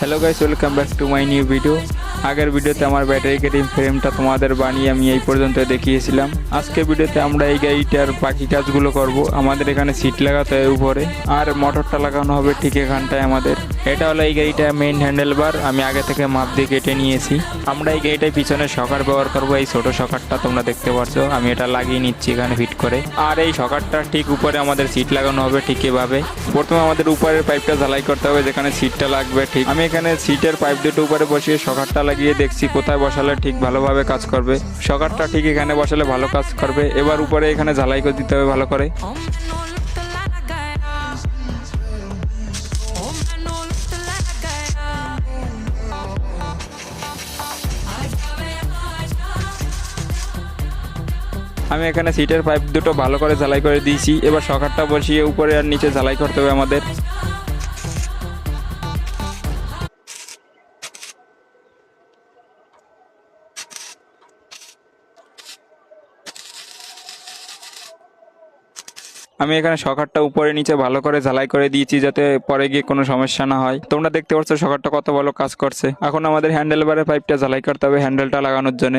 Hello guys, welcome back to my new video. আগের ভিডিওতে আমার ব্যাটারি কেটিং ফ্রেমটা তোমাদের বানিয়ে আমি এই পর্যন্ত দেখিয়েছিলাম। আজকের ভিডিওতে আমরা এই গাড়িটার বাকি কাজগুলো করব। আমাদের এখানে সিট লাগাতে হবে উপরে, আর মোটরটা লাগানো হবে ঠিক এখানটায় আমাদের। এটা হলো এই গাড়িটা মেইন হ্যান্ডেল বার, আমি আগে থেকে মাপ দিয়ে কেটে নিয়েছি। আমরা এই গাড়িটায় পিছনে সকার ব্যবহার করব, এই ছোট সকারটা তোমরা দেখতে পাচ্ছ, আমি এটা লাগিয়ে নিচ্ছি এখানে ফিট করে। আর এই সকারটা ঠিক উপরে আমাদের সিট লাগানো হবে ঠিক এভাবে। প্রথমে আমাদের উপরের পাইপটা ঝালাই করতে হবে যেখানে সিটটা লাগবে। ঠিক আমি এখানে সিটের পাইপ দুটো উপরে বসিয়ে সকারটা লাগিয়ে দেখছি কোথায় বসালে ঠিক ভালোভাবে কাজ করবে। সকারটা ঠিক এখানে বসালে ভালো কাজ করবে। এবার উপরে এখানে ঝালাই করে দিতে হবে ভালো করে। আমি এখানে সিটের পাইপ দুটো ভালো করে ঝালাই করে দিয়েছি। এবার সকারটা বসিয়ে উপরে আর নিচে ঝালাই করতে হবে আমাদের। আমি এখানে সকারটা উপরে নিচে ভালো করে ঝালাই করে দিয়েছি যাতে পরে গিয়ে কোনো সমস্যা না হয়। তোমরা দেখতে পাচ্ছ সকারটা কত ভালো কাজ করছে। এখন আমাদের হ্যান্ডেল বারের পাইপটা ঝালাই করতে হবে হ্যান্ডেলটা লাগানোর জন্য।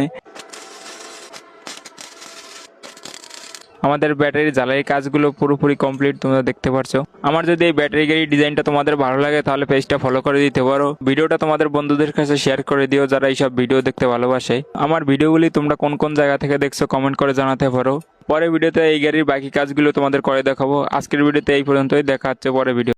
আমাদের ব্যাটারি জ্বালাই কাজগুলো পুরোপুরি কমপ্লিট, তোমরা দেখতে পাচ্ছ। আমার যদি এই ব্যাটারি গাড়ির ডিজাইনটা তোমাদের ভালো লাগে তাহলে পেজটা ফলো করে দিতে পারো। ভিডিওটা তোমাদের বন্ধুদের কাছে শেয়ার করে দিও যারা এইসব ভিডিও দেখতে ভালোবাসে। আমার ভিডিওগুলি তোমরা কোন কোন জায়গা থেকে দেখছো কমেন্ট করে জানাতে পারো। পরের ভিডিওতে এই গাড়ির বাকি কাজগুলো তোমাদের করে দেখাবো। আজকের ভিডিওতে এই পর্যন্তই, দেখা হচ্ছে পরের ভিডিও।